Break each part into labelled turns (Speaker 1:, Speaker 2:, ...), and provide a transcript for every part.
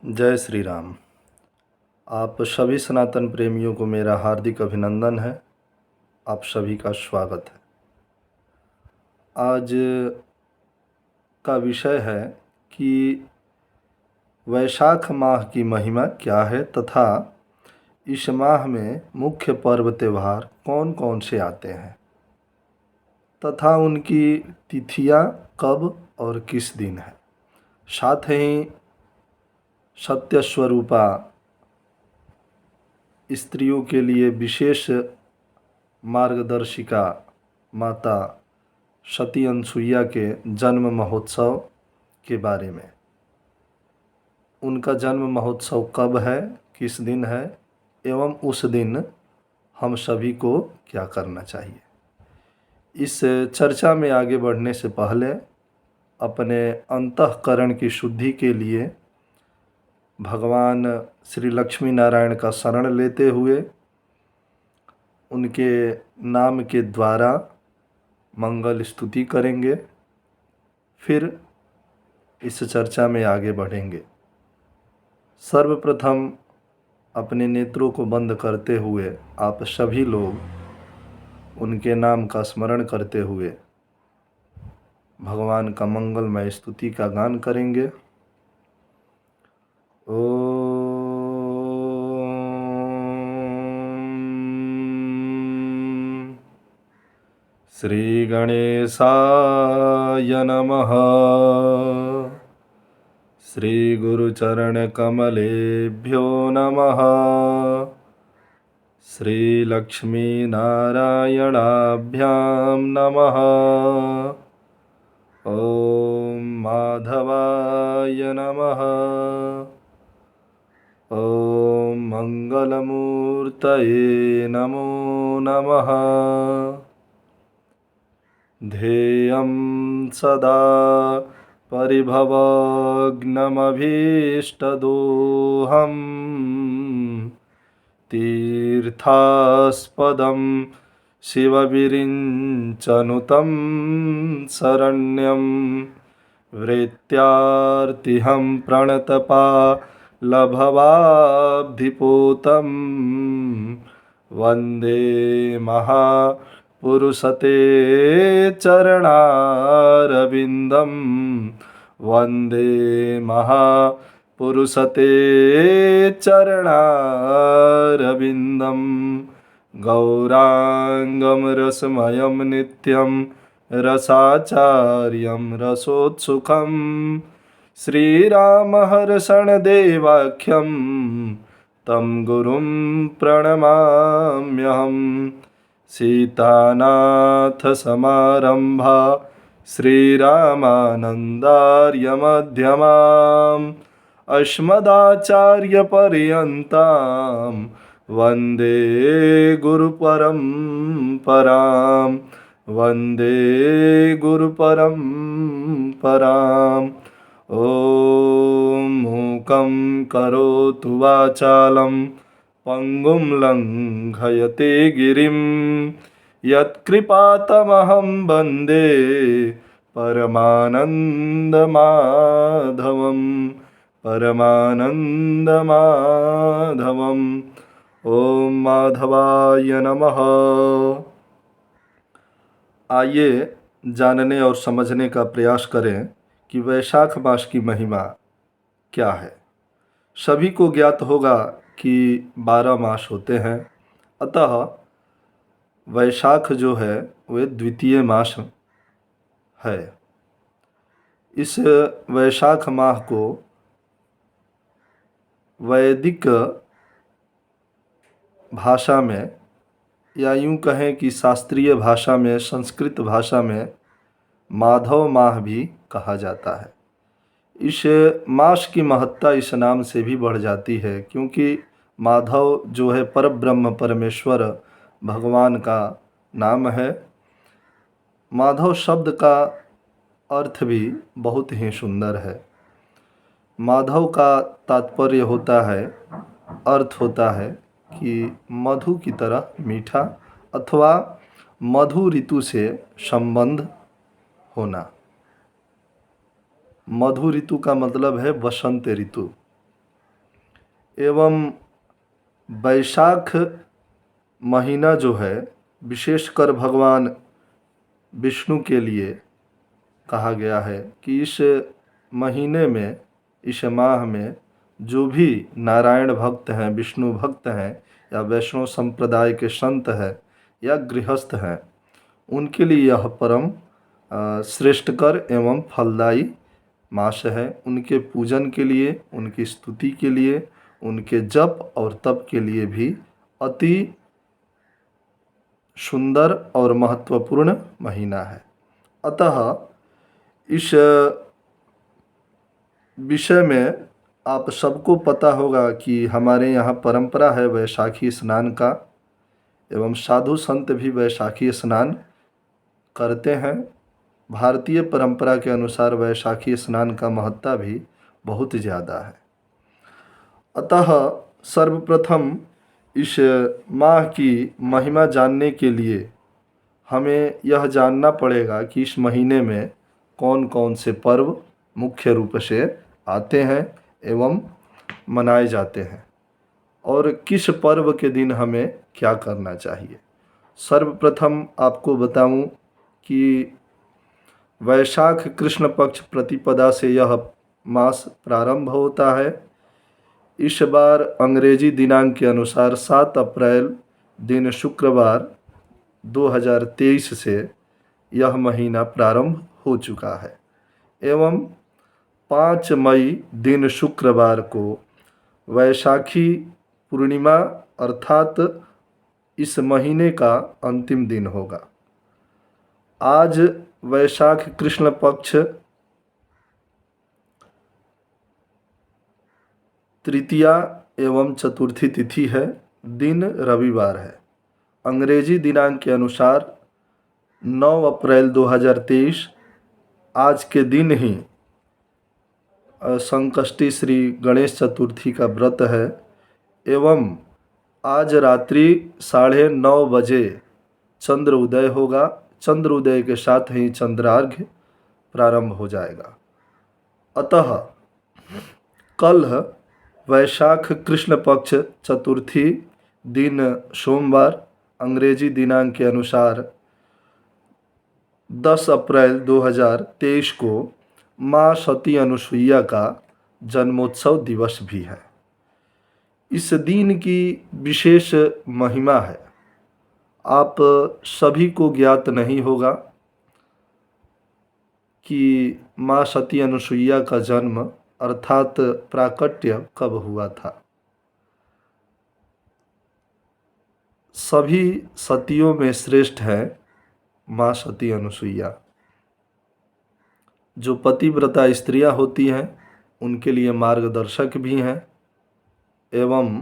Speaker 1: जय श्री राम। आप सभी सनातन प्रेमियों को मेरा हार्दिक अभिनंदन है। आप सभी का स्वागत है। आज का विषय है कि वैशाख माह की महिमा क्या है तथा इस माह में मुख्य पर्व त्यौहार कौन कौन से आते हैं तथा उनकी तिथियां कब और किस दिन है। साथ ही सत्य स्वरूपा स्त्रियों के लिए विशेष मार्गदर्शिका माता सती अनसुईया के जन्म महोत्सव के बारे में। उनका जन्म महोत्सव कब है, किस दिन है एवं उस दिन हम सभी को क्या करना चाहिए। इस चर्चा में आगे बढ़ने से पहले अपने अंतःकरण की शुद्धि के लिए भगवान श्री लक्ष्मी नारायण का शरण लेते हुए उनके नाम के द्वारा मंगल स्तुति करेंगे, फिर इस चर्चा में आगे बढ़ेंगे। सर्वप्रथम अपने नेत्रों को बंद करते हुए आप सभी लोग उनके नाम का स्मरण करते हुए भगवान का मंगलमय स्तुति का गान करेंगे। श्री गणेशाय नमः। श्री गुरुचरण कमलेभ्यो नमः। श्री लक्ष्मी नारायणाभ्यां नमः। ओम माधवाय नमः। ओम मंगलमूर्तये नमो नमः। ध्येयं सदा परिभवग्नमभीष्टदोहम् तीर्थास्पदं शिवविरिञ्चनुतं शरण्यं वृत्यार्तिहं प्रणतपालभवाब्धिपोतं वन्दे महापुरुषते चरणारविन्दं। वन्दे महापुरुषते चरणारविन्दं। गौरांगं रसमयं नित्यं रसाचार्यं रसोत्सुकं श्रीरामहर्षणदेवाख्यं तं गुरुं प्रणमाम्यहम्। सीतानाथसमारम्भा श्रीरामानन्दार्यमध्यमाम् अस्मदाचार्यपर्यन्तां वन्दे गुरुपरम्परां। वन्दे गुरुपरम्पराम्। ॐ मूकं करोतु वाचालं पंगुं लङ्घयते गिरिं यत्कृपातमहं वन्दे परमानन्दमाधवं। परमानन्दमाधवम्। ओम माधवाय नमः। आइए जानने और समझने का प्रयास करें कि वैशाख मास की महिमा क्या है। सभी को ज्ञात होगा कि 12 मास होते हैं, अतः वैशाख जो है वह द्वितीय मास है। इस वैशाख माह को वैदिक भाषा में या यूँ कहें कि शास्त्रीय भाषा में, संस्कृत भाषा में माधव माह भी कहा जाता है। इस मास की महत्ता इस नाम से भी बढ़ जाती है क्योंकि माधव जो है परब्रह्म परमेश्वर भगवान का नाम है। माधव शब्द का अर्थ भी बहुत ही सुंदर है। माधव का तात्पर्य होता है, अर्थ होता है कि मधु की तरह मीठा अथवा मधु ऋतु से संबंध होना। मधु ऋतु का मतलब है वसंत ऋतु। एवं वैशाख महीना जो है विशेषकर भगवान विष्णु के लिए कहा गया है कि इस महीने में, इस माह में जो भी नारायण भक्त हैं, विष्णु भक्त हैं, या वैष्णव संप्रदाय के संत हैं या गृहस्थ हैं, उनके लिए यह परम श्रेष्ठकर एवं फलदायी मास है। उनके पूजन के लिए, उनकी स्तुति के लिए, उनके जप और तप के लिए भी अति सुंदर और महत्वपूर्ण महीना है। अतः इस विषय में आप सबको पता होगा कि हमारे यहाँ परंपरा है वैशाखी स्नान का, एवं साधु संत भी वैशाखी स्नान करते हैं। भारतीय परंपरा के अनुसार वैशाखी स्नान का महत्ता भी बहुत ज़्यादा है। अतः सर्वप्रथम इस माह की महिमा जानने के लिए हमें यह जानना पड़ेगा कि इस महीने में कौन कौन से पर्व मुख्य रूप से आते हैं एवं मनाए जाते हैं, और किस पर्व के दिन हमें क्या करना चाहिए। सर्वप्रथम आपको बताऊं कि वैशाख कृष्ण पक्ष प्रतिपदा से यह मास प्रारंभ होता है। इस बार अंग्रेजी दिनांक के अनुसार 7 अप्रैल दिन शुक्रवार 2023 से यह महीना प्रारंभ हो चुका है, एवं 5 मई दिन शुक्रवार को वैशाखी पूर्णिमा अर्थात इस महीने का अंतिम दिन होगा। आज वैशाख कृष्ण पक्ष तृतीया एवं चतुर्थी तिथि है। दिन रविवार है। अंग्रेजी दिनांक के अनुसार 9 अप्रैल 2023 आज के दिन ही संकष्टी श्री गणेश चतुर्थी का व्रत है, एवं आज रात्रि 9:30 बजे चंद्र उदय होगा। चंद्र उदय के साथ ही चंद्रार्घ्य प्रारंभ हो जाएगा। अतः कल वैशाख कृष्ण पक्ष चतुर्थी दिन सोमवार अंग्रेजी दिनांक के अनुसार 10 अप्रैल 2023 को माँ सती अनुसुईया का जन्मोत्सव दिवस भी है। इस दिन की विशेष महिमा है। आप सभी को ज्ञात नहीं होगा कि माँ सती अनुसुईया का जन्म अर्थात प्राकट्य कब हुआ था। सभी सतियों में श्रेष्ठ है माँ सती अनुसुईया। जो पतिव्रता स्त्रियां होती हैं उनके लिए मार्गदर्शक भी हैं, एवं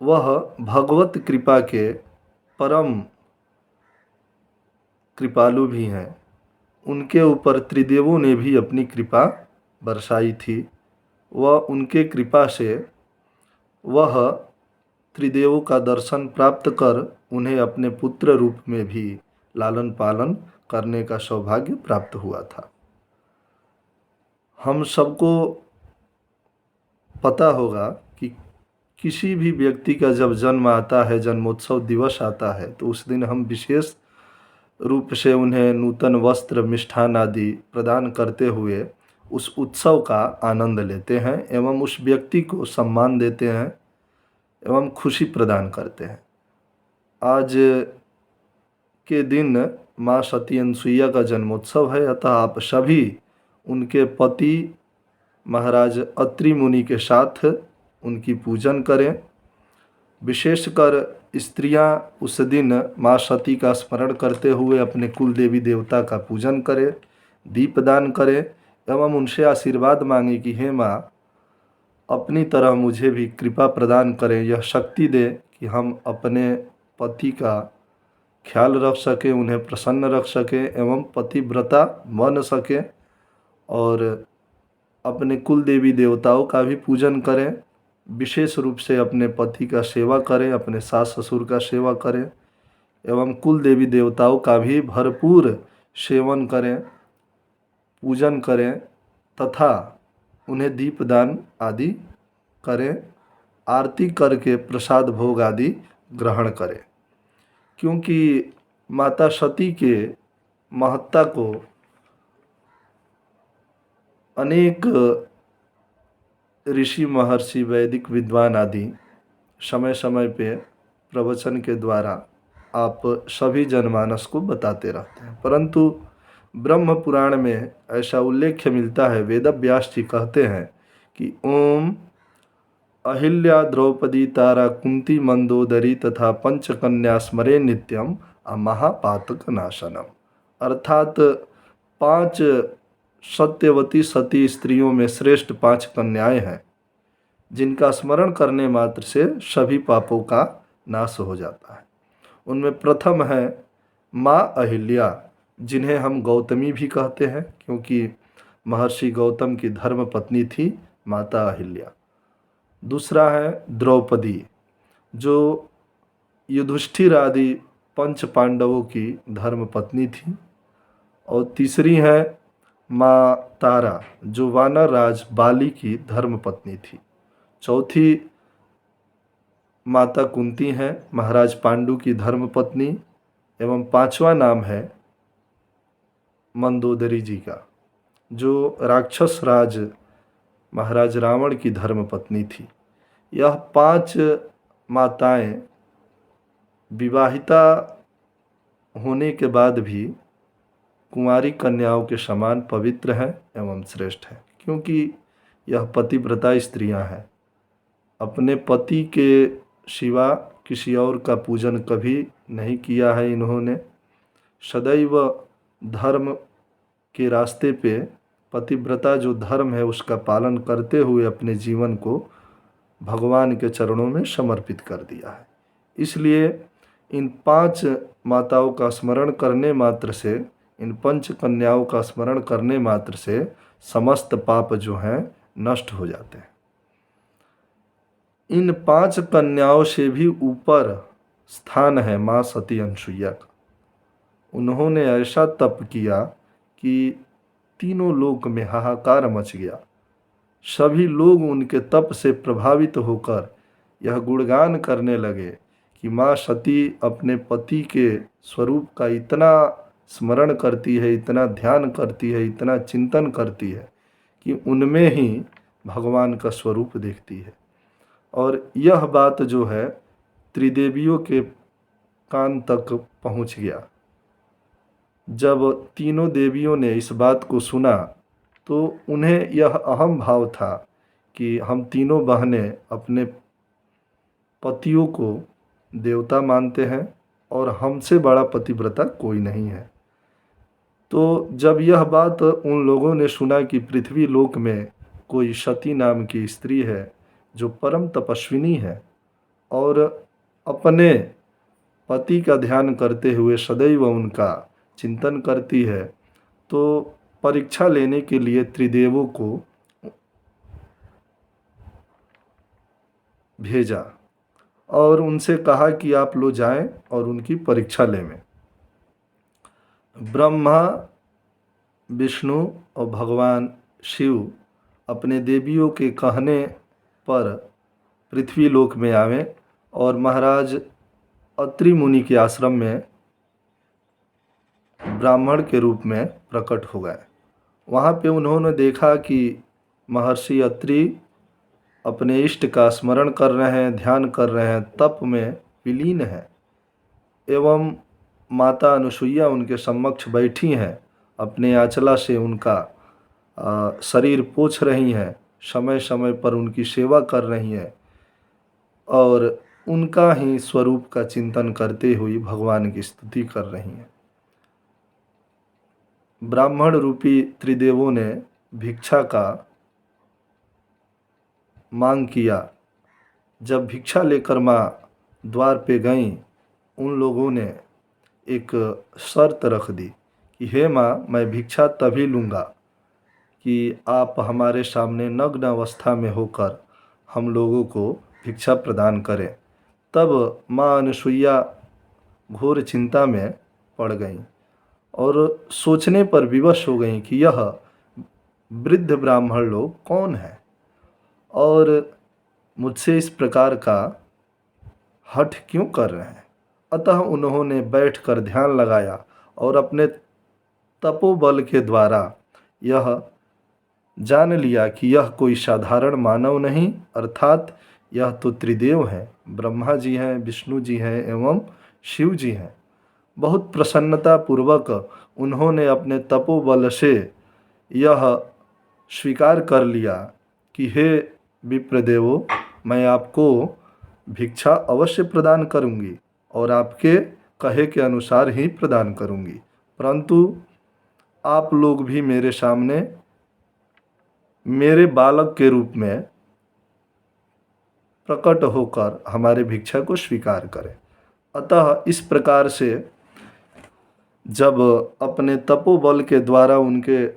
Speaker 1: वह भगवत कृपा के परम कृपालु भी हैं। उनके ऊपर त्रिदेवों ने भी अपनी कृपा बरसाई थी। वह उनके कृपा से वह त्रिदेवों का दर्शन प्राप्त कर उन्हें अपने पुत्र रूप में भी लालन पालन करने का सौभाग्य प्राप्त हुआ था। हम सबको पता होगा कि किसी भी व्यक्ति का जब जन्म आता है, जन्मोत्सव दिवस आता है, तो उस दिन हम विशेष रूप से उन्हें नूतन वस्त्र, मिष्ठान आदि प्रदान करते हुए उस उत्सव का आनंद लेते हैं एवं उस व्यक्ति को सम्मान देते हैं एवं खुशी प्रदान करते हैं। आज के दिन माँ सती अनुसुईया का जन्मोत्सव है, अतः आप सभी उनके पति महाराज अत्रि मुनि के साथ उनकी पूजन करें। विशेषकर स्त्रियां उस दिन माँ सती का स्मरण करते हुए अपने कुल देवी देवता का पूजन करें, दीपदान करें एवं उनसे आशीर्वाद मांगे कि हे माँ, अपनी तरह मुझे भी कृपा प्रदान करें, यह शक्ति दे कि हम अपने पति का ख्याल रख सकें, उन्हें प्रसन्न रख सकें एवं पतिव्रता बन सकें, और अपने कुल देवी देवताओं का भी पूजन करें। विशेष रूप से अपने पति का सेवा करें, अपने सास ससुर का सेवा करें एवं कुल देवी देवताओं का भी भरपूर सेवन करें, पूजन करें तथा उन्हें दीपदान आदि करें। आरती करके प्रसाद भोग आदि ग्रहण करे। क्योंकि माता सती के महत्ता को अनेक ऋषि महर्षि वैदिक विद्वान आदि समय समय पे प्रवचन के द्वारा आप सभी जनमानस को बताते रहते हैं। परंतु ब्रह्म पुराण में ऐसा उल्लेख मिलता है, वेद व्यास जी कहते हैं कि ओम अहिल्या द्रौपदी तारा कुंती मंदोदरी तथा पंचकन्या स्मरे नित्यम महापातक नाशनम। अर्थात 5 सत्यवती सती स्त्रियों में श्रेष्ठ 5 कन्याएं हैं जिनका स्मरण करने मात्र से सभी पापों का नाश हो जाता है। उनमें प्रथम है माँ अहिल्या, जिन्हें हम गौतमी भी कहते हैं क्योंकि महर्षि गौतम की धर्म पत्नी थी माता अहिल्या। दूसरा है द्रौपदी, जो युधिष्ठिर आदि 5 पांडवों की धर्म पत्नी थी। और तीसरी है माँ तारा, जो वानर राज बाली की धर्म पत्नी थी। चौथी माता कुंती हैं, महाराज पांडु की धर्म पत्नी। एवं 5वां नाम है मंदोदरी जी का, जो राक्षस राज महाराज रावण की धर्म पत्नी थी। यह 5 माताएं विवाहिता होने के बाद भी कुंवारी कन्याओं के समान पवित्र हैं एवं श्रेष्ठ हैं, क्योंकि यह पतिव्रता स्त्रियां हैं। अपने पति के सिवा किसी और का पूजन कभी नहीं किया है इन्होंने। सदैव धर्म के रास्ते पे पतिव्रता जो धर्म है उसका पालन करते हुए अपने जीवन को भगवान के चरणों में समर्पित कर दिया है। इसलिए इन 5 माताओं का स्मरण करने मात्र से, इन 5 कन्याओं का स्मरण करने मात्र से समस्त पाप जो हैं नष्ट हो जाते हैं। इन 5 कन्याओं से भी ऊपर स्थान है माँ सती अनसुईया का। उन्होंने ऐसा तप किया कि तीनों लोक में हाहाकार मच गया। सभी लोग उनके तप से प्रभावित होकर यह गुणगान करने लगे कि माँ सती अपने पति के स्वरूप का इतना स्मरण करती है, इतना ध्यान करती है, इतना चिंतन करती है कि उनमें ही भगवान का स्वरूप देखती है। और यह बात जो है त्रिदेवियों के कान तक पहुंच गया। जब तीनों देवियों ने इस बात को सुना तो उन्हें यह अहम भाव था कि हम तीनों बहनें अपने पतियों को देवता मानते हैं और हमसे बड़ा पतिव्रता कोई नहीं है। तो जब यह बात उन लोगों ने सुना कि पृथ्वी लोक में कोई सती नाम की स्त्री है जो परम तपस्विनी है और अपने पति का ध्यान करते हुए सदैव उनका चिंतन करती है, तो परीक्षा लेने के लिए त्रिदेवों को भेजा और उनसे कहा कि आप लोग जाएं और उनकी परीक्षा लें। ब्रह्मा, विष्णु और भगवान शिव अपने देवियों के कहने पर पृथ्वी लोक में आवे और महाराज अत्रि मुनि के आश्रम में ब्राह्मण के रूप में प्रकट हो गए। वहाँ पे उन्होंने देखा कि महर्षि अत्रि अपने इष्ट का स्मरण कर रहे हैं, ध्यान कर रहे हैं, तप में विलीन है एवं माता अनुसुईया उनके समक्ष बैठी हैं, अपने आंचला से उनका शरीर पोंछ रही हैं, समय समय पर उनकी सेवा कर रही हैं और उनका ही स्वरूप का चिंतन करते हुए भगवान की स्तुति कर रही हैं। ब्राह्मण रूपी त्रिदेवों ने भिक्षा का मांग किया। जब भिक्षा लेकर माँ द्वार पे गईं, उन लोगों ने एक शर्त रख दी कि हे माँ, मैं भिक्षा तभी लूँगा कि आप हमारे सामने नग्न अवस्था में होकर हम लोगों को भिक्षा प्रदान करें। तब माँ अनुसुईया घोर चिंता में पड़ गईं और सोचने पर विवश हो गईं कि यह वृद्ध ब्राह्मण लोग कौन हैं और मुझसे इस प्रकार का हठ क्यों कर रहे हैं। अतः उन्होंने बैठकर ध्यान लगाया और अपने तपोबल के द्वारा यह जान लिया कि यह कोई साधारण मानव नहीं, अर्थात यह तो त्रिदेव हैं, ब्रह्मा जी हैं, विष्णु जी हैं एवं शिव जी हैं। बहुत प्रसन्नता पूर्वक उन्होंने अपने तपोबल से यह स्वीकार कर लिया कि हे विप्रदेवो, मैं आपको भिक्षा अवश्य प्रदान करूंगी और आपके कहे के अनुसार ही प्रदान करूंगी, परंतु आप लोग भी मेरे सामने मेरे बालक के रूप में प्रकट होकर हमारे भिक्षा को स्वीकार करें। अतः इस प्रकार से जब अपने तपोबल के द्वारा उनके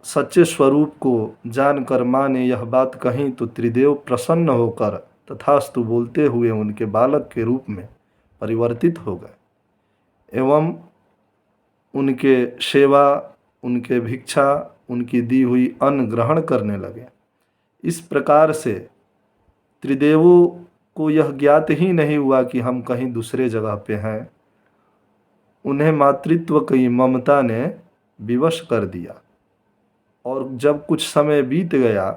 Speaker 1: सच्चे स्वरूप को जानकर माँ ने यह बात कही तो त्रिदेव प्रसन्न होकर तथास्तु बोलते हुए उनके बालक के रूप में परिवर्तित हो गए एवं उनके सेवा, उनके भिक्षा, उनकी दी हुई अन्न ग्रहण करने लगे। इस प्रकार से त्रिदेवों को यह ज्ञात ही नहीं हुआ कि हम कहीं दूसरे जगह पे हैं। उन्हें मातृत्व की ममता ने विवश कर दिया और जब कुछ समय बीत गया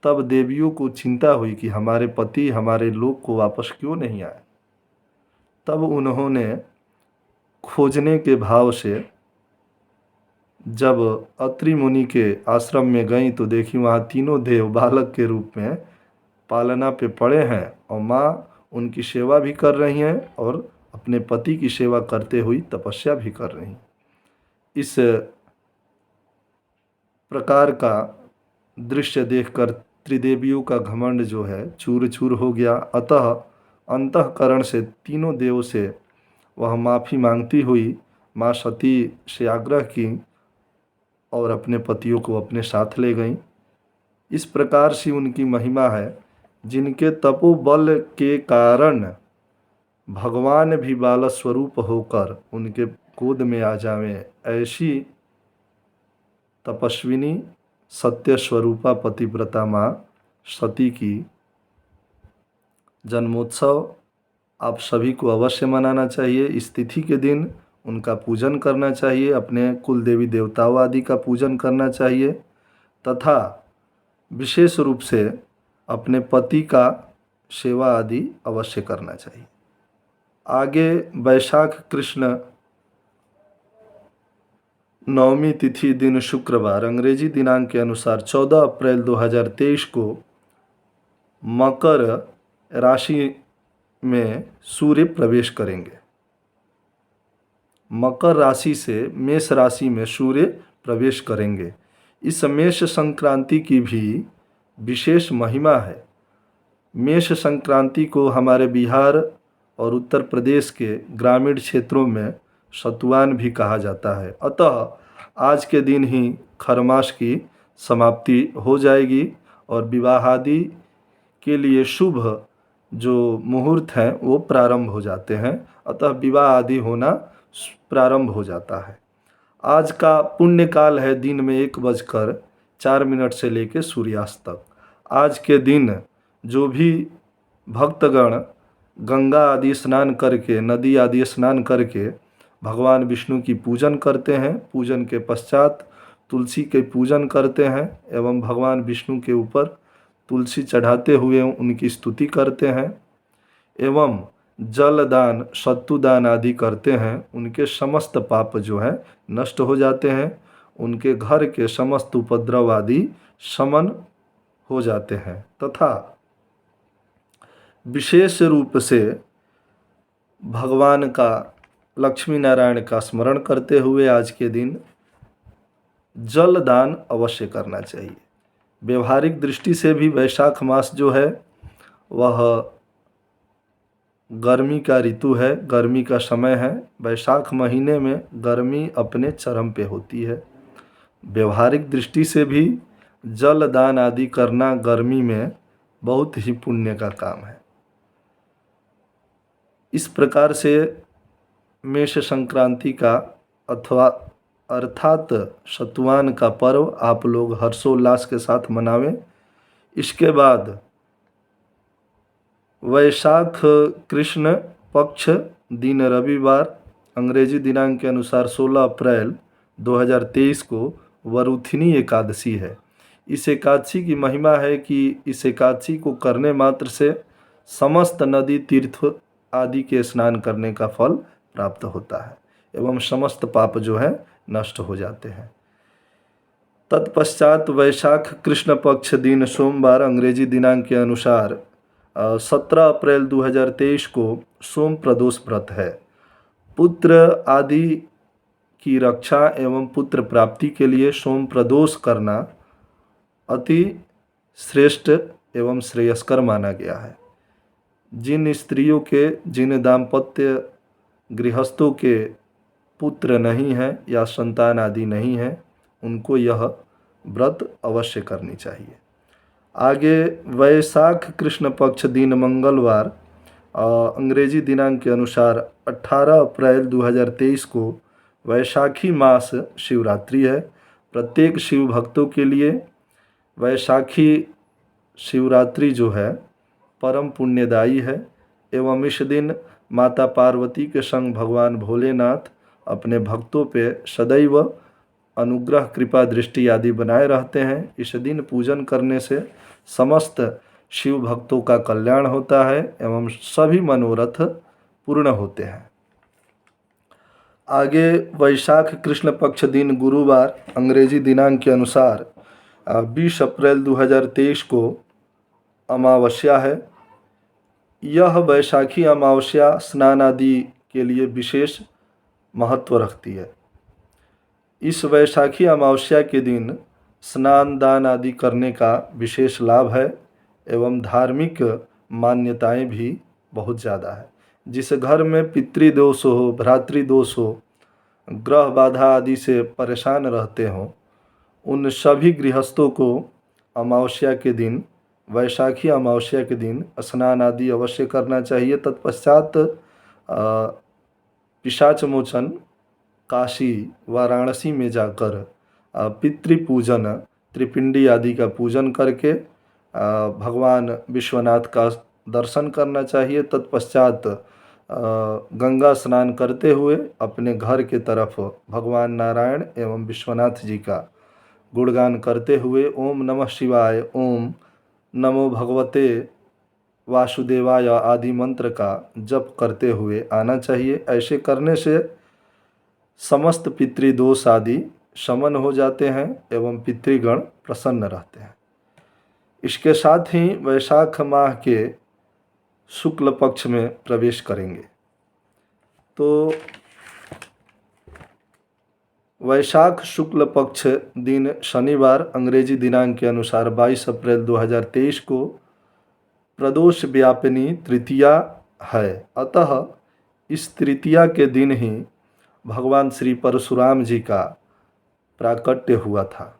Speaker 1: तब देवियों को चिंता हुई कि हमारे पति हमारे लोक को वापस क्यों नहीं आए। तब उन्होंने खोजने के भाव से जब अत्रि मुनि के आश्रम में गई तो देखी वहाँ तीनों देव बालक के रूप में पालना पे पड़े हैं और माँ उनकी सेवा भी कर रही हैं और अपने पति की सेवा करते हुए तपस्या भी कर रही हैं। इस प्रकार का दृश्य देखकर त्रिदेवियों का घमंड जो है चूर चूर हो गया। अतः अंतःकरण से तीनों देव से वह माफ़ी मांगती हुई माँ सती से आग्रह की और अपने पतियों को अपने साथ ले गईं। इस प्रकार से उनकी महिमा है, जिनके तपोबल के कारण भगवान भी बाल स्वरूप होकर उनके गोद में आ जावें। ऐसी तपस्विनी सत्य स्वरूपा पतिव्रता माँ सती की जन्मोत्सव आप सभी को अवश्य मनाना चाहिए। इस तिथि के दिन उनका पूजन करना चाहिए, अपने कुल देवी देवताओं आदि का पूजन करना चाहिए तथा विशेष रूप से अपने पति का सेवा आदि अवश्य करना चाहिए। आगे वैशाख कृष्ण नवमी तिथि दिन शुक्रवार अंग्रेजी दिनांक के अनुसार 14 अप्रैल 2023 को मकर राशि में सूर्य प्रवेश करेंगे। मकर राशि से मेष राशि में सूर्य प्रवेश करेंगे। इस मेष संक्रांति की भी विशेष महिमा है। मेष संक्रांति को हमारे बिहार और उत्तर प्रदेश के ग्रामीण क्षेत्रों में सतुआन भी कहा जाता है। अतः आज के दिन ही खरमास की समाप्ति हो जाएगी और विवाह आदि के लिए शुभ जो मुहूर्त हैं वो प्रारंभ हो जाते हैं। अतः विवाह आदि होना प्रारंभ हो जाता है। आज का पुण्य काल है दिन में 1:04 से लेकर सूर्यास्त तक। आज के दिन जो भी भक्तगण गंगा आदि स्नान करके, नदी आदि स्नान करके भगवान विष्णु की पूजन करते हैं, पूजन के पश्चात तुलसी के पूजन करते हैं एवं भगवान विष्णु के ऊपर तुलसी चढ़ाते हुए उनकी स्तुति करते हैं एवं जल दान, सत्तु दान आदि करते हैं, उनके समस्त पाप जो है नष्ट हो जाते हैं। उनके घर के समस्त उपद्रव आदि शमन हो जाते हैं तथा विशेष रूप से भगवान का, लक्ष्मी नारायण का स्मरण करते हुए आज के दिन जल दान अवश्य करना चाहिए। व्यवहारिक दृष्टि से भी वैशाख मास जो है वह गर्मी का ऋतु है, गर्मी का समय है। वैशाख महीने में गर्मी अपने चरम पे होती है। व्यवहारिक दृष्टि से भी जल दान आदि करना गर्मी में बहुत ही पुण्य का काम है। इस प्रकार से मेष संक्रांति का अर्थात सतुआन का पर्व आप लोग हर्षोल्लास के साथ मनावें। इसके बाद वैशाख कृष्ण पक्ष दिन रविवार अंग्रेजी दिनांक के अनुसार 16 अप्रैल 2023 को वरुथिनी एकादशी है। इस एकादशी की महिमा है कि इस एकादशी को करने मात्र से समस्त नदी तीर्थ आदि के स्नान करने का फल प्राप्त होता है एवं समस्त पाप जो है नष्ट हो जाते हैं। तत्पश्चात वैशाख कृष्ण पक्ष दिन सोमवार अंग्रेजी दिनांक के अनुसार 17 अप्रैल 2023 को सोम प्रदोष व्रत है। पुत्र आदि की रक्षा एवं पुत्र प्राप्ति के लिए सोम प्रदोष करना अति श्रेष्ठ एवं श्रेयस्कर माना गया है। जिन स्त्रियों के, जिन दाम्पत्य गृहस्थों के पुत्र नहीं हैं या संतान आदि नहीं है, उनको यह व्रत अवश्य करनी चाहिए। आगे वैशाख कृष्ण पक्ष दिन मंगलवार अंग्रेजी दिनांक के अनुसार 18 अप्रैल 2023 को वैशाखी मास शिवरात्रि है। प्रत्येक शिव भक्तों के लिए वैशाखी शिवरात्रि जो है परम पुण्यदायी है एवं इस दिन माता पार्वती के संग भगवान भोलेनाथ अपने भक्तों पे सदैव अनुग्रह कृपा दृष्टि आदि बनाए रहते हैं। इस दिन पूजन करने से समस्त शिव भक्तों का कल्याण होता है एवं सभी मनोरथ पूर्ण होते हैं। आगे वैशाख कृष्ण पक्ष दिन गुरुवार अंग्रेजी दिनांक के अनुसार 20 अप्रैल 2023 को अमावस्या है। यह वैशाखी अमावस्या स्नान आदि के लिए विशेष महत्व रखती है। इस वैशाखी अमावस्या के दिन स्नान दान आदि करने का विशेष लाभ है एवं धार्मिक मान्यताएं भी बहुत ज़्यादा है। जिस घर में पितृदोष हो, भ्रातृदोष हो, ग्रह बाधा आदि से परेशान रहते हों, उन सभी गृहस्थों को अमावस्या के दिन, वैशाखी अमावस्या के दिन स्नान आदि अवश्य करना चाहिए। तत्पश्चात पिशाच मोचन काशी वाराणसी में जाकर पितृपूजन त्रिपिंडी आदि का पूजन करके भगवान विश्वनाथ का दर्शन करना चाहिए। तत्पश्चात गंगा स्नान करते हुए अपने घर के तरफ भगवान नारायण एवं विश्वनाथ जी का गुणगान करते हुए ओम नमः शिवाय, ओम नमो भगवते वासुदेवाय आदि मंत्र का जप करते हुए आना चाहिए। ऐसे करने से समस्त पितृदोष आदि शमन हो जाते हैं एवं पितृगण प्रसन्न रहते हैं। इसके साथ ही वैशाख माह के शुक्ल पक्ष में प्रवेश करेंगे। तो वैशाख शुक्ल पक्ष दिन शनिवार अंग्रेजी दिनांक के अनुसार 22 अप्रैल 2023 को प्रदोष व्यापिनी तृतीया है। अतः इस तृतीया के दिन ही भगवान श्री परशुराम जी का प्राकट्य हुआ था।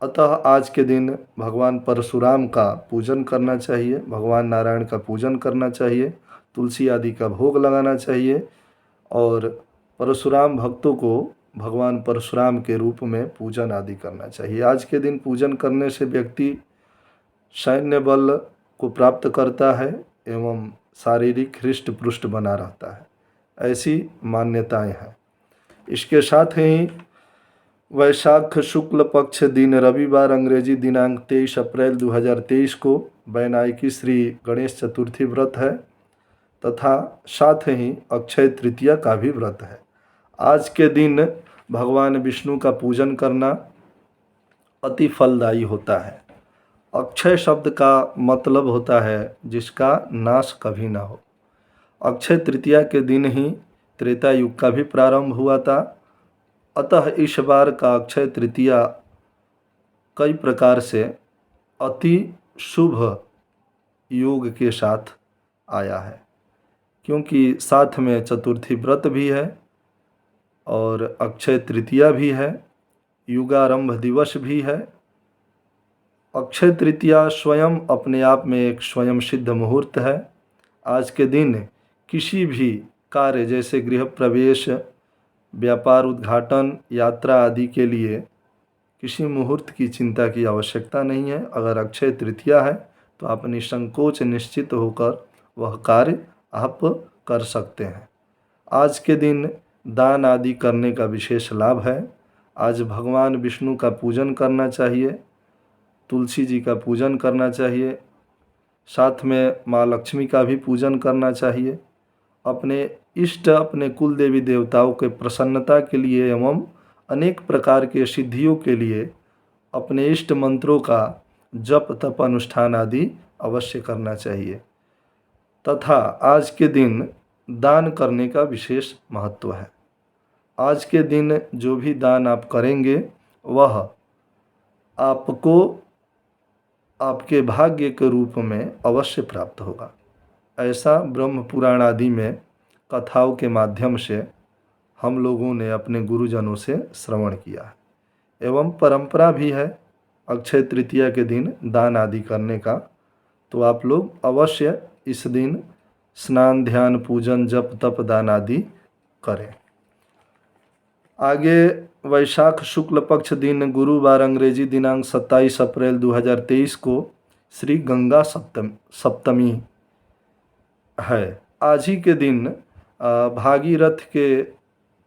Speaker 1: अतः आज के दिन भगवान परशुराम का पूजन करना चाहिए, भगवान नारायण का पूजन करना चाहिए, तुलसी आदि का भोग लगाना चाहिए और परशुराम भक्तों को भगवान परशुराम के रूप में पूजन आदि करना चाहिए। आज के दिन पूजन करने से व्यक्ति सैन्य बल को प्राप्त करता है एवं शारीरिक हृष्ट पुष्ट बना रहता है। ऐसी मान्यताएं हैं। इसके साथ ही वैशाख शुक्ल पक्ष दिन रविवार अंग्रेजी दिनांक 23 अप्रैल 2023 को वैनायकी श्री गणेश चतुर्थी व्रत है तथा साथ ही अक्षय तृतीया का भी व्रत है। आज के दिन भगवान विष्णु का पूजन करना अति फलदायी होता है। अक्षय शब्द का मतलब होता है जिसका नाश कभी ना हो। अक्षय तृतीया के दिन ही त्रेता युग का भी प्रारंभ हुआ था। अतः इस बार का अक्षय तृतीया कई प्रकार से अति शुभ योग के साथ आया है, क्योंकि साथ में चतुर्थी व्रत भी है और अक्षय तृतीया भी है, युगारंभ दिवस भी है। अक्षय तृतीया स्वयं अपने आप में एक स्वयं सिद्ध मुहूर्त है। आज के दिन किसी भी कार्य जैसे गृह प्रवेश, व्यापार उद्घाटन, यात्रा आदि के लिए किसी मुहूर्त की चिंता की आवश्यकता नहीं है। अगर अक्षय तृतीया है तो आप निसंकोच निश्चित होकर वह कार्य आप कर सकते हैं। आज के दिन दान आदि करने का विशेष लाभ है। आज भगवान विष्णु का पूजन करना चाहिए, तुलसी जी का पूजन करना चाहिए, साथ में माँ लक्ष्मी का भी पूजन करना चाहिए। अपने इष्ट, अपने कुल देवी देवताओं के प्रसन्नता के लिए एवं अनेक प्रकार के सिद्धियों के लिए अपने इष्ट मंत्रों का जप तप अनुष्ठान आदि अवश्य करना चाहिए। तथा आज के दिन दान करने का विशेष महत्व है। आज के दिन जो भी दान आप करेंगे वह आपको आपके भाग्य के रूप में अवश्य प्राप्त होगा। ऐसा ब्रह्म पुराण आदि में कथाओं के माध्यम से हम लोगों ने अपने गुरुजनों से श्रवण किया है। एवं परंपरा भी है अक्षय तृतीया के दिन दान आदि करने का। तो आप लोग अवश्य इस दिन स्नान ध्यान पूजन जप तप दान आदि करें। आगे वैशाख शुक्ल पक्ष दिन गुरुवार अंग्रेजी दिनांक 27 अप्रैल 2023 को श्री गंगा सप्तमी है। आज ही के दिन भागीरथ के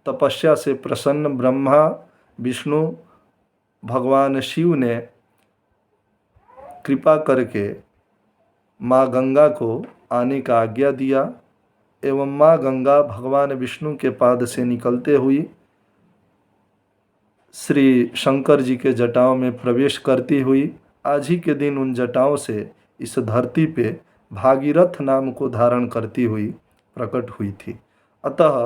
Speaker 1: तपस्या से प्रसन्न ब्रह्मा विष्णु भगवान शिव ने कृपा करके माँ गंगा को आने का आज्ञा दिया एवं माँ गंगा भगवान विष्णु के पाद से निकलते हुई श्री शंकर जी के जटाओं में प्रवेश करती हुई आज ही के दिन उन जटाओं से इस धरती पे भागीरथ नाम को धारण करती हुई प्रकट हुई थी। अतः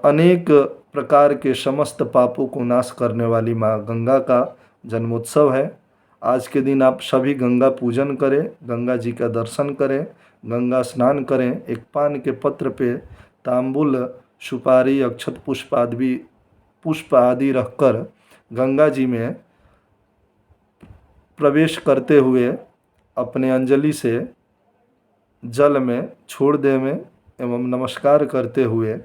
Speaker 1: अनेक प्रकार के समस्त पापों को नाश करने वाली माँ गंगा का जन्मोत्सव है। आज के दिन आप सभी गंगा पूजन करें, गंगा जी का दर्शन करें, गंगा स्नान करें। एक पान के पत्र पे तांबुल सुपारी अक्षत पुष्प आदि रखकर गंगा जी में प्रवेश करते हुए अपने अंजलि से जल में छोड़ देवें एवं नमस्कार करते हुए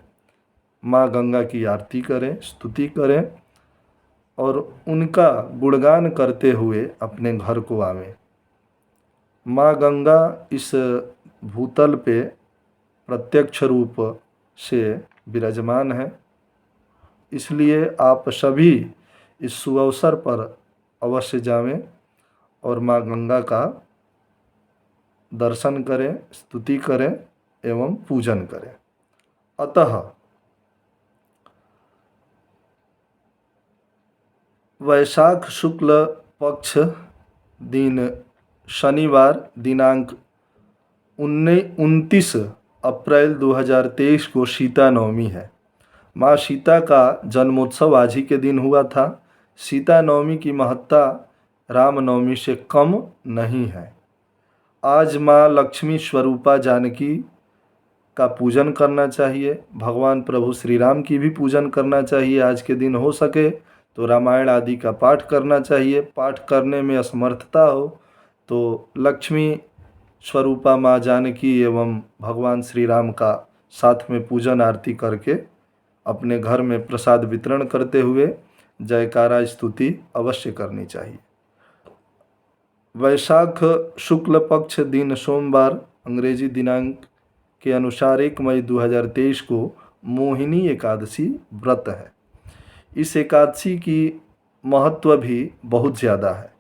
Speaker 1: माँ गंगा की आरती करें, स्तुति करें और उनका गुणगान करते हुए अपने घर को आवें। माँ गंगा इस भूतल पे प्रत्यक्ष रूप से विराजमान है, इसलिए आप सभी इस सुअवसर पर अवश्य जावें और माँ गंगा का दर्शन करें, स्तुति करें एवं पूजन करें। अतः वैशाख शुक्ल पक्ष दिन शनिवार दिनांक 29 अप्रैल 2023 को सीता नवमी है। माँ सीता का जन्मोत्सव आज ही के दिन हुआ था। सीता नवमी की महत्ता राम नवमी से कम नहीं है। आज माँ लक्ष्मी स्वरूपा जानकी का पूजन करना चाहिए, भगवान प्रभु श्री राम की भी पूजन करना चाहिए। आज के दिन हो सके तो रामायण आदि का पाठ करना चाहिए। पाठ करने में असमर्थता हो तो लक्ष्मी स्वरूपा माँ जानकी एवं भगवान श्री राम का साथ में पूजन आरती करके अपने घर में प्रसाद वितरण करते हुए जयकारा स्तुति अवश्य करनी चाहिए। वैशाख शुक्ल पक्ष दिन सोमवार अंग्रेजी दिनांक के अनुसार 1 मई 2023 को मोहिनी एकादशी व्रत है। इस एकादशी की महत्व भी बहुत ज़्यादा है।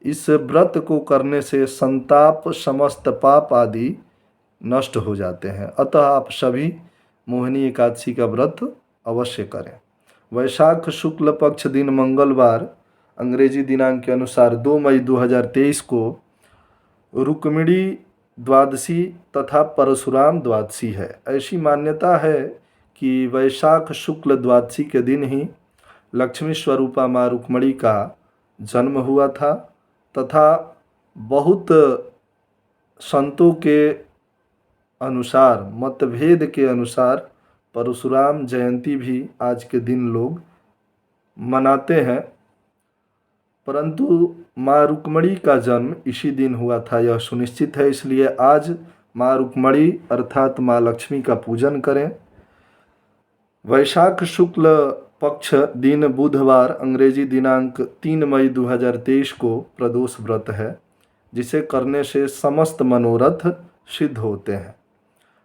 Speaker 1: इस व्रत को करने से संताप समस्त पाप आदि नष्ट हो जाते हैं। अतः आप सभी मोहिनी एकादशी का व्रत अवश्य करें। वैशाख शुक्ल पक्ष दिन मंगलवार अंग्रेजी दिनांक के अनुसार 2 मई 2023 को रुक्मिणी द्वादशी तथा परशुराम द्वादशी है। ऐसी मान्यता है कि वैशाख शुक्ल द्वादशी के दिन ही लक्ष्मी स्वरूपा माँ रुक्मिणी का जन्म हुआ था तथा बहुत संतों के अनुसार, मतभेद के अनुसार परशुराम जयंती भी आज के दिन लोग मनाते हैं, परंतु माँ रुक्मिणी का जन्म इसी दिन हुआ था यह सुनिश्चित है। इसलिए आज माँ रुक्मिणी अर्थात माँ लक्ष्मी का पूजन करें। वैशाख शुक्ल पक्ष दिन बुधवार अंग्रेजी दिनांक 3 मई 2023 को प्रदोष व्रत है, जिसे करने से समस्त मनोरथ सिद्ध होते हैं।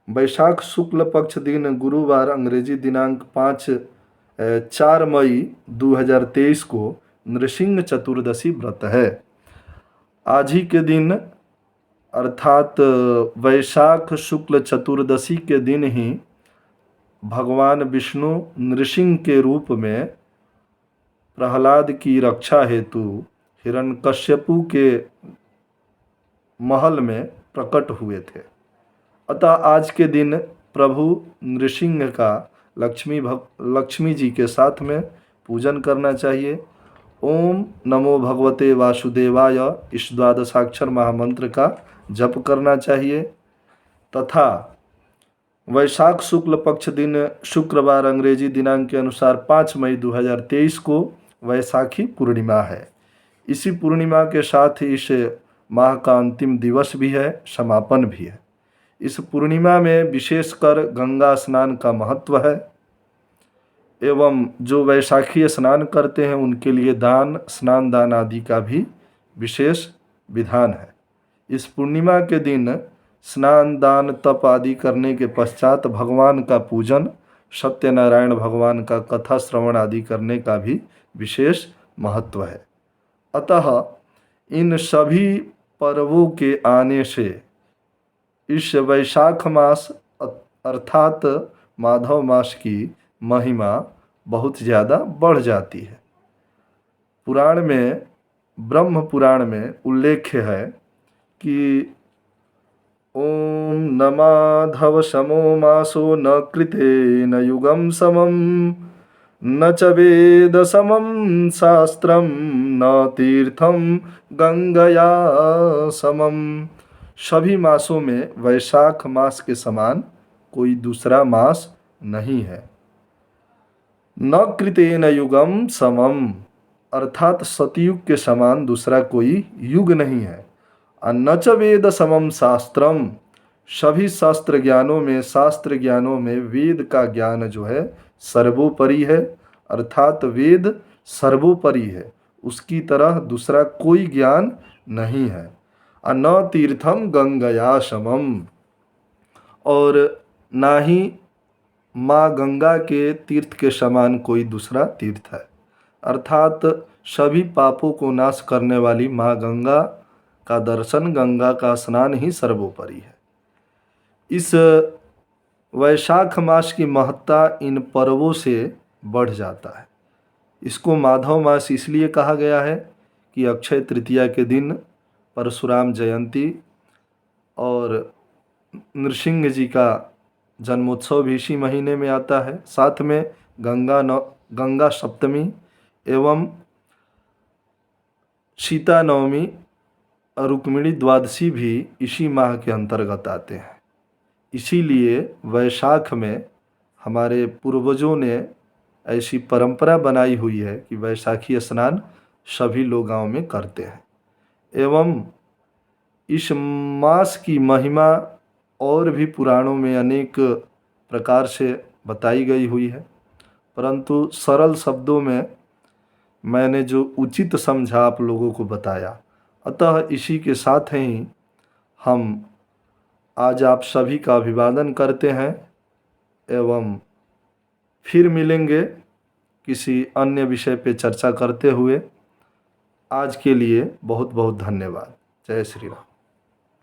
Speaker 1: वैशाख शुक्ल पक्ष दिन गुरुवार अंग्रेजी दिनांक 4 मई 2023 को नृसिंह चतुर्दशी व्रत है। आज ही के दिन अर्थात वैशाख शुक्ल चतुर्दशी के दिन ही भगवान विष्णु नृसिंह के रूप में प्रहलाद की रक्षा हेतु हिरण्यकश्यपु के महल में प्रकट हुए थे। अतः आज के दिन प्रभु नृसिंह का लक्ष्मी जी के साथ में पूजन करना चाहिए। ओम नमो भगवते वासुदेवाय इस द्वादशाक्षर महामंत्र का जप करना चाहिए तथा वैशाख शुक्ल पक्ष दिन शुक्रवार अंग्रेजी दिनांक के अनुसार 5 मई 2023 को वैशाखी पूर्णिमा है। इसी पूर्णिमा के साथ इस माह का अंतिम दिवस भी है, समापन भी है। इस पूर्णिमा में विशेषकर गंगा स्नान का महत्व है एवं जो वैशाखी स्नान करते हैं उनके लिए दान, स्नान दान आदि का भी विशेष विधान है। इस पूर्णिमा के दिन स्नान दान तप आदि करने के पश्चात भगवान का पूजन, सत्यनारायण भगवान का कथा श्रवण आदि करने का भी विशेष महत्व है। अतः इन सभी पर्वों के आने से इस वैशाख मास अर्थात माधव मास की महिमा बहुत ज़्यादा बढ़ जाती है। पुराण में, ब्रह्म पुराण में उल्लेख है कि ओम न माधव समो मासो न कृते न युगम समम न च वेद समम शास्त्रम न तीर्थम गंगया समम। सभी मासों में वैशाख मास के समान कोई दूसरा मास नहीं है। न कृतेन युगम समम अर्थात सतयुग के समान दूसरा कोई युग नहीं है। न च वेद समम शास्त्रम, सभी शास्त्र ज्ञानों में वेद का ज्ञान जो है सर्वोपरि है, अर्थात वेद सर्वोपरि है, उसकी तरह दूसरा कोई ज्ञान नहीं है। न तीर्थम गंगया समम, और ना ही माँ गंगा के तीर्थ के समान कोई दूसरा तीर्थ है। अर्थात सभी पापों को नाश करने वाली माँ गंगा का दर्शन, गंगा का स्नान ही सर्वोपरि है। इस वैशाख मास की महत्ता इन पर्वों से बढ़ जाता है। इसको माधव मास इसलिए कहा गया है कि अक्षय तृतीया के दिन परशुराम जयंती और नृसिंह जी का जन्मोत्सव भी इसी महीने में आता है। साथ में गंगा सप्तमी एवं सीता नवमी और रुक्मिणी द्वादशी भी इसी माह के अंतर्गत आते हैं। इसीलिए वैशाख में हमारे पूर्वजों ने ऐसी परंपरा बनाई हुई है कि वैशाखी स्नान सभी लोग गांव में करते हैं। एवं इस मास की महिमा और भी पुराणों में अनेक प्रकार से बताई गई हुई है, परंतु सरल शब्दों में मैंने जो उचित समझा आप लोगों को बताया। अतः इसी के साथ ही हम आज आप सभी का अभिवादन करते हैं एवं फिर मिलेंगे किसी अन्य विषय पे चर्चा करते हुए। आज के लिए बहुत बहुत धन्यवाद। जय श्री राम।